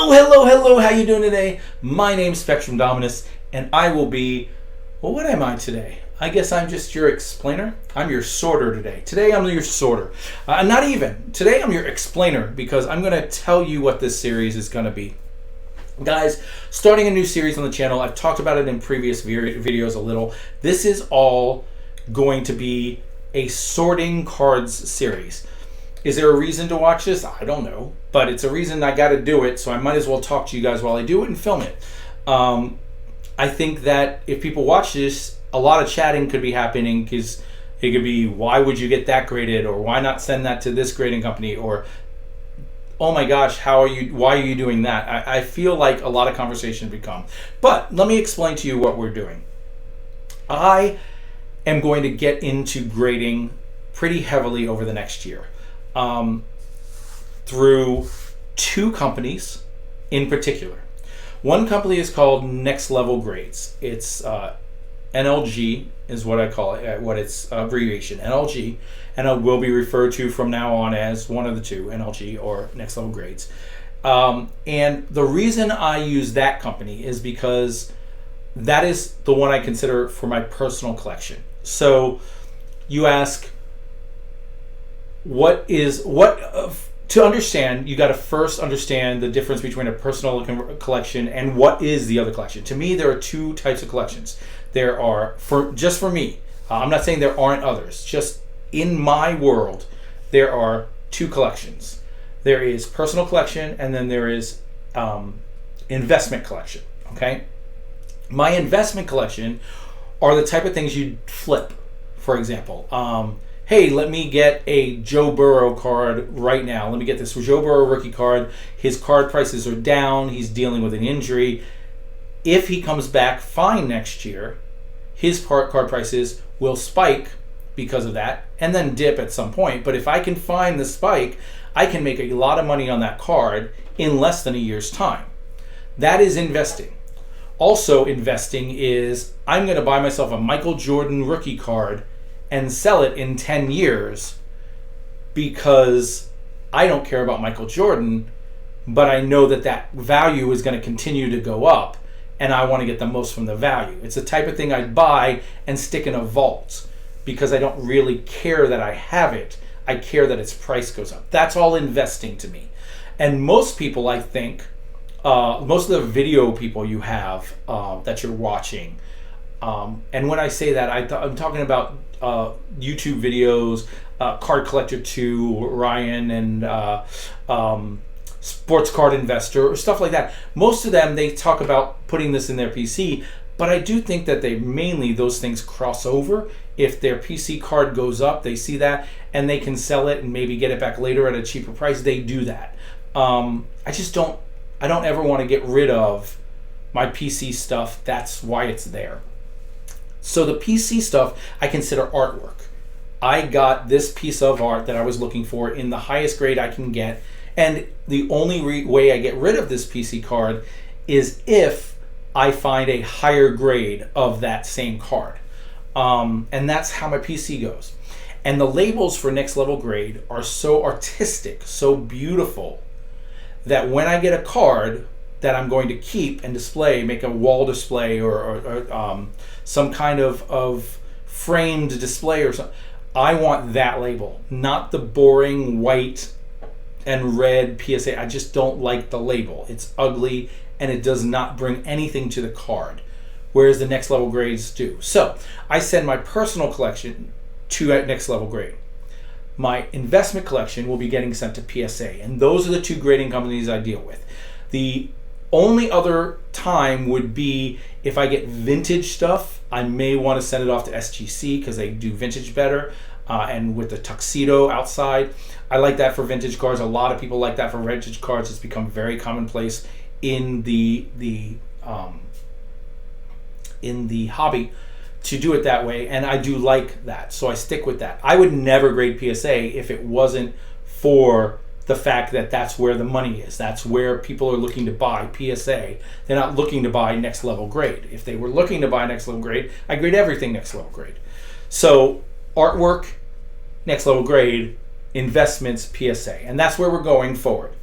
Hello, how you doing today? My name's Spectrum Dominus, and I will be, well, what am I today? I guess I'm just your explainer. I'm your sorter today. Today I'm your sorter. Not even. Today I'm your explainer because I'm going to tell you what this series is going to be. Guys, starting a new series on the channel. I've talked about it in previous videos a little. This is all going to be a sorting cards series. Is there a reason to watch this? I don't know, but it's a reason I got to do it, so I might as well talk to you guys while I do it and film it. I think that if people watch this, a lot of chatting could be happening because it could be, why would you get that graded, or why not send that to this grading company, or oh my gosh, why are you doing that? I feel like a lot of conversation become. But let me explain to you what we're doing. I am going to get into grading pretty heavily over the next year. Through two companies in particular. One company is called Next Level Grades. It's NLG is what I call it, what its abbreviation, NLG, and it will be referred to from now on as one of the two, NLG or Next Level Grades. And the reason I use that company is because that is the one I consider for my personal collection. So you ask, to understand, you got to first understand the difference between a personal collection and what is the other collection. To me, there are two types of collections. There are, just for me, I'm not saying there aren't others, just in my world, there are two collections. There is personal collection, and then there is investment collection, okay? My investment collection are the type of things you'd flip, for example. Hey, let me get a Joe Burrow card right now. Let me get this Joe Burrow rookie card. His card prices are down. He's dealing with an injury. If he comes back fine next year, his card prices will spike because of that and then dip at some point. But if I can find the spike, I can make a lot of money on that card in less than a year's time. That is investing. Also investing is I'm going to buy myself a Michael Jordan rookie card and sell it in 10 years because I don't care about Michael Jordan, but I know that that value is going to continue to go up and I want to get the most from the value. It's the type of thing I'd buy and stick in a vault because I don't really care that I have it. I care that its price goes up. That's all investing to me. And most people, I think, most of the video people you have that you're watching, and when I say that, I'm talking about YouTube videos, Card Collector 2, Ryan, and Sports Card Investor, or stuff like that. Most of them, they talk about putting this in their PC, but I do think that those things cross over. If their PC card goes up, they see that, and they can sell it and maybe get it back later at a cheaper price, they do that. I don't ever want to get rid of my PC stuff. That's why it's there. So the PC stuff I consider artwork. I got this piece of art that I was looking for in the highest grade I can get, and the only way I get rid of this PC card is if I find a higher grade of that same card. And that's how my PC goes. And the labels for Next Level Grade are so artistic, so beautiful, that when I get a card that I'm going to keep and display, make a wall display or some kind of framed display or something, I want that label, not the boring white and red PSA. I just don't like the label. It's ugly and it does not bring anything to the card, whereas the Next Level Grades do. So I send my personal collection to Next Level Grade. My investment collection will be getting sent to PSA, and those are the two grading companies I deal with. The only other time would be if I get vintage stuff. I may want to send it off to SGC because they do vintage better, and with the tuxedo outside. I like that for vintage cards. A lot of people like that for vintage cards. It's become very commonplace in the hobby to do it that way, and I do like that, so I stick with that. I would never grade PSA if it wasn't for the fact that that's where the money is. That's where people are looking to buy PSA. They're not looking to buy Next Level Grade. If they were looking to buy Next Level Grade, I grade everything Next Level Grade. So artwork, Next Level Grade, investments, PSA, and that's where we're going forward.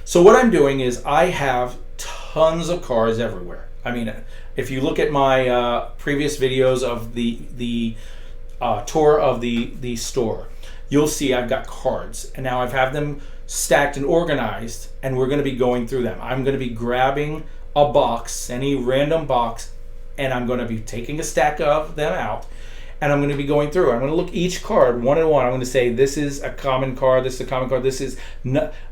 So what I'm doing is I have tons of cards everywhere. I mean, if you look at my previous videos of the tour of the store, you'll see I've got cards, and now I've had them stacked and organized, and we're going to be going through them. I'm going to be grabbing a box, any random box, and I'm going to be taking a stack of them out, and I'm going to be going through. I'm going to look each card one at one. I'm going to say, this is a common card, this is a common card, this is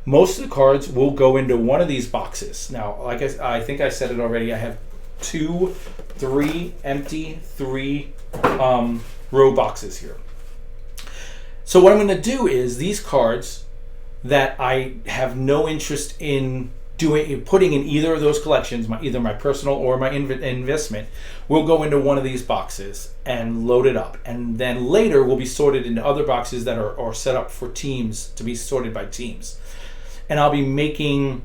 most of the cards will go into one of these boxes. Now, like I think I said it already, I have 3 empty, 3 row boxes here. So what I'm going to do is these cards that I have no interest in putting in either of those collections, either my personal or my investment, will go into one of these boxes and load it up. And then later will be sorted into other boxes that are set up for teams, to be sorted by teams. And I'll be making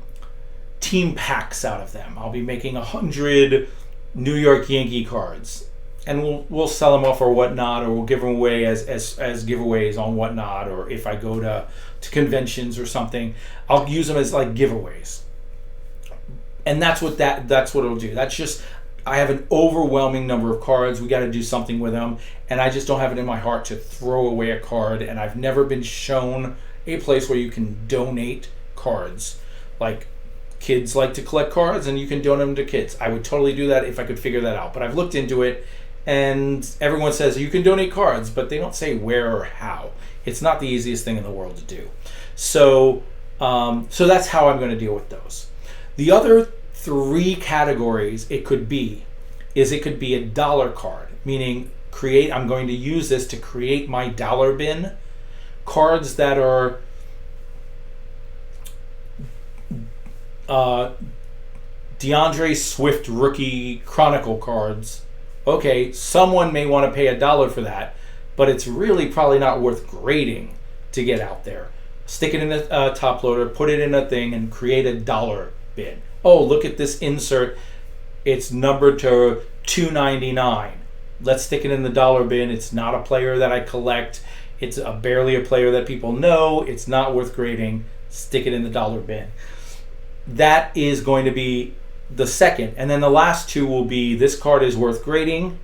team packs out of them. I'll be making 100 New York Yankee cards. And we'll sell them off or whatnot, or we'll give them away as giveaways on whatnot, or if I go to conventions or something, I'll use them as like giveaways. And that's what it'll do. That's just, I have an overwhelming number of cards. We got to do something with them, and I just don't have it in my heart to throw away a card. And I've never been shown a place where you can donate cards. Like, kids like to collect cards, and you can donate them to kids. I would totally do that if I could figure that out. But I've looked into it, and everyone says you can donate cards, but they don't say where or how. It's not the easiest thing in the world to do. So that's how I'm going to deal with those. The other 3 categories it could be a dollar card, meaning I'm going to use this to create my dollar bin. Cards that are DeAndre Swift rookie chronicle cards. Okay, someone may want to pay $1 for that, but it's really probably not worth grading to get out there. Stick it in a top loader, put it in a thing, and create a dollar bin. Oh, look at this insert. It's numbered to $2.99. Let's stick it in the dollar bin. It's not a player that I collect. It's barely a player that people know. It's not worth grading. Stick it in the dollar bin. That is going to be the second. And then the last 2 will be, this card is worth grading,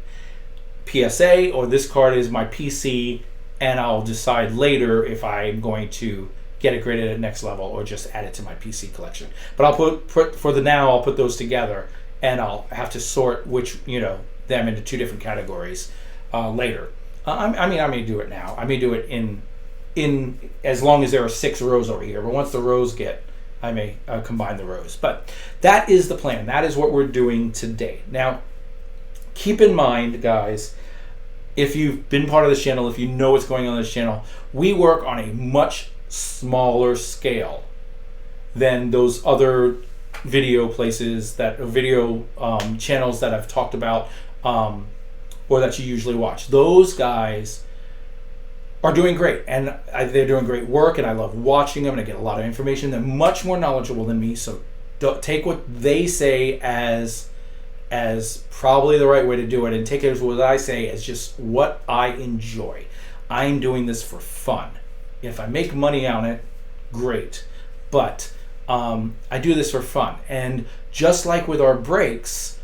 PSA, or this card is my PC, and I'll decide later if I'm going to get it graded at next level or just add it to my PC collection. But I'll put for the now, I'll put those together, and I'll have to sort them into 2 different categories later. I may do it now. I may do it in as long as there are 6 rows over here. But once the rows I may combine the rows. But that is the plan. That is what we're doing today. Now, keep in mind, guys, if you've been part of this channel, if you know what's going on this channel, we work on a much smaller scale than those other video places video channels that I've talked about, or that you usually watch. Those guys are doing great, and they're doing great work, and I love watching them, and I get a lot of information. They're much more knowledgeable than me, so don't take what they say as probably the right way to do it, and take it as what I say as just what I enjoy. I'm doing this for fun. If I make money on it, great, but I do this for fun. And just like with our breaks,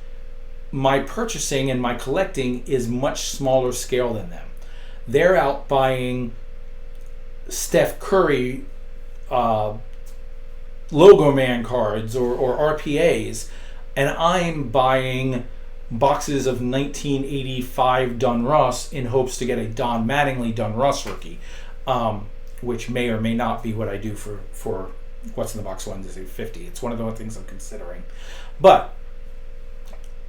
my purchasing and my collecting is much smaller scale than them. They're out buying Steph Curry logo man cards or RPAs, and I'm buying boxes of 1985 Donruss in hopes to get a Don Mattingly Donruss rookie, which may or may not be what I do for what's in the box 1-50. It's one of the things I'm considering. But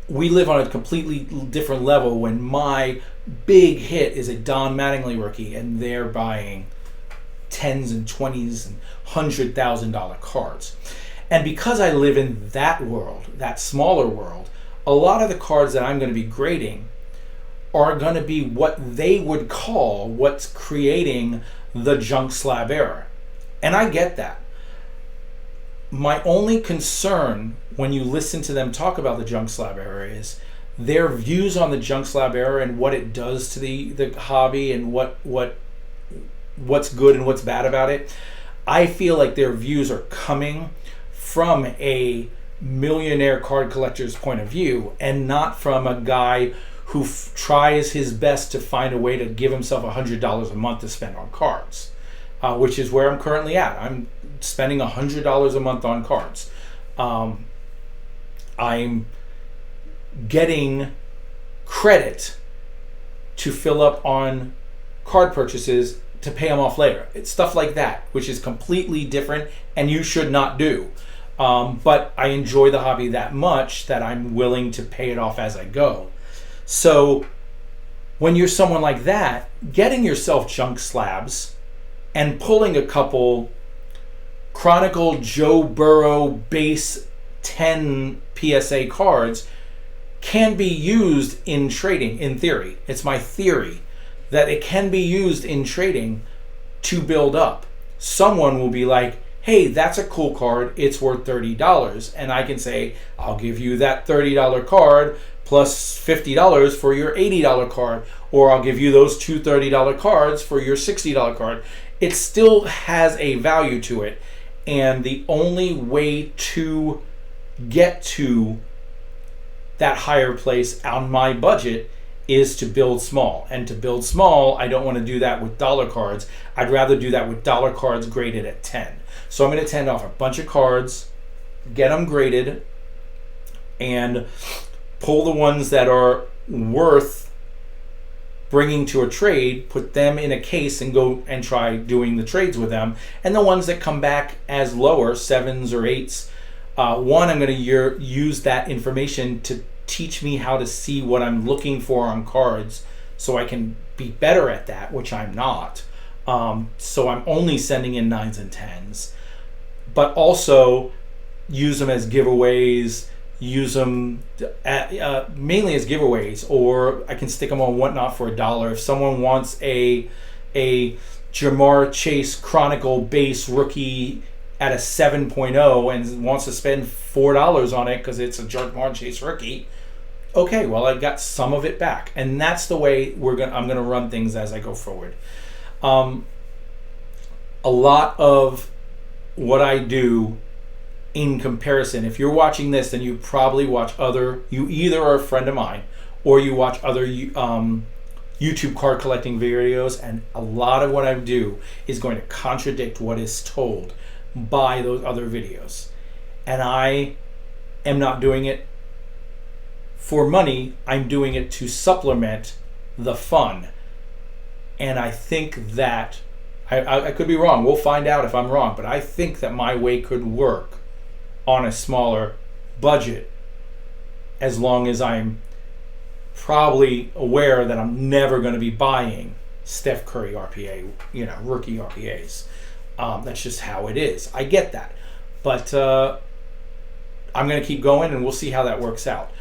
we live on a completely different level when my big hit is a Don Mattingly rookie, and they're buying $10s and $20s and $100,000 cards. And because I live in that world, that smaller world, a lot of the cards that I'm going to be grading are going to be what they would call what's creating the junk slab era. And I get that. My only concern when you listen to them talk about the junk slab era is their views on the junk slab era and what it does to the hobby and what's good and what's bad about it. I feel like their views are coming from a millionaire card collector's point of view, and not from a guy who tries his best to find a way to give himself $100 a month to spend on cards, which is where I'm currently at. I'm spending $100 a month on cards. I'm getting credit to fill up on card purchases to pay them off later. It's stuff like that, which is completely different and you should not do. But I enjoy the hobby that much that I'm willing to pay it off as I go. So when you're someone like that, getting yourself junk slabs and pulling a couple Chronicle Joe Burrow base 10 PSA cards can be used in trading, in theory. It's my theory that it can be used in trading to build up. Someone will be like, hey, that's a cool card, it's worth $30. And I can say, I'll give you that $30 card plus $50 for your $80 card, or I'll give you those two $30 cards for your $60 card. It still has a value to it. And the only way to get to that higher place on my budget is to build small. And to build small, I don't want to do that with dollar cards. I'd rather do that with dollar cards graded at 10. So I'm going to tend off a bunch of cards, get them graded, and pull the ones that are worth bringing to a trade, put them in a case and go and try doing the trades with them. And the ones that come back as lower, 7s or 8s, I'm going to use that information to teach me how to see what I'm looking for on cards so I can be better at that, which I'm not. So I'm only sending in 9s and 10s, but also use them as giveaways, use them mainly as giveaways, or I can stick them on Whatnot for $1. If someone wants a Jamar Chase Chronicle base rookie at a 7.0 and wants to spend $4 on it because it's a Jamar Chase rookie, okay, well, I've got some of it back. And that's the way I'm gonna run things as I go forward. A lot of what I do in comparison, if you're watching this, then you probably watch you either are a friend of mine or you watch other YouTube card collecting videos, and a lot of what I do is going to contradict what is told by those other videos. And I am not doing it for money, I'm doing it to supplement the fun. And I think that, I could be wrong, we'll find out if I'm wrong, but I think that my way could work on a smaller budget as long as I'm probably aware that I'm never going to be buying Steph Curry RPA, rookie RPAs. That's just how it is. I get that. But I'm going to keep going and we'll see how that works out.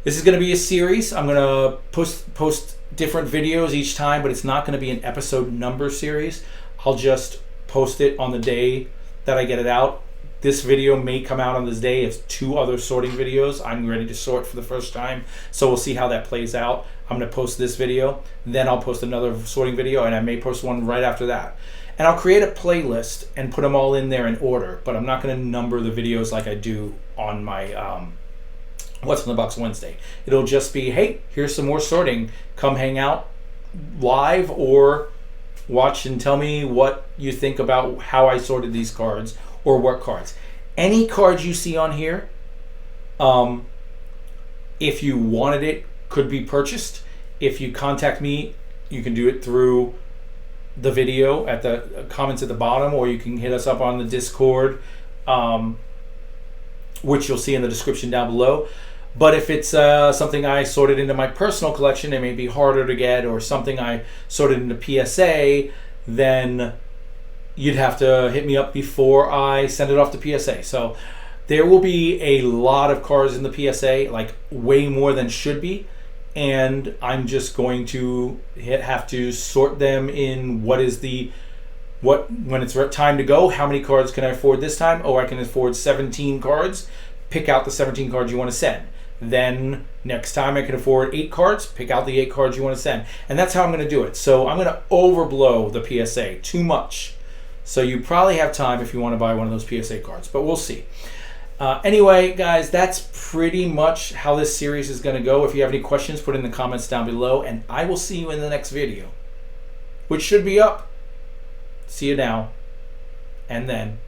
This is going to be a series. I'm going to post different videos each time, but it's not going to be an episode number series. I'll just post it on the day that I get it out. This video may come out on this day. It's 2 other sorting videos. I'm ready to sort for the first time, so we'll see how that plays out. I'm going to post this video, then I'll post another sorting video, and I may post one right after that. And I'll create a playlist and put them all in there in order, but I'm not going to number the videos like I do on my What's in the Box Wednesday. It'll just be, hey, here's some more sorting. Come hang out live or watch and tell me what you think about how I sorted these cards or what cards. Any cards you see on here, if you wanted it, could be purchased. If you contact me, you can do it through the video at the comments at the bottom, or you can hit us up on the Discord, which you'll see in the description down below. But if it's something I sorted into my personal collection, it may be harder to get, or something I sorted into PSA, then you'd have to hit me up before I send it off to PSA. So there will be a lot of cards in the PSA, like way more than should be, and I'm just going to have to sort them in when it's time to go. How many cards can I afford this time? Oh, I can afford 17 cards. Pick out the 17 cards you want to send. Then next time I can afford 8 cards. Pick out the 8 cards you want to send. And that's how I'm going to do it. So I'm going to overblow the PSA too much. So you probably have time if you want to buy one of those PSA cards, but we'll see. Anyway, guys, that's pretty much how this series is going to go. If you have any questions, put in the comments down below, and I will see you in the next video, which should be up. See you now, and then.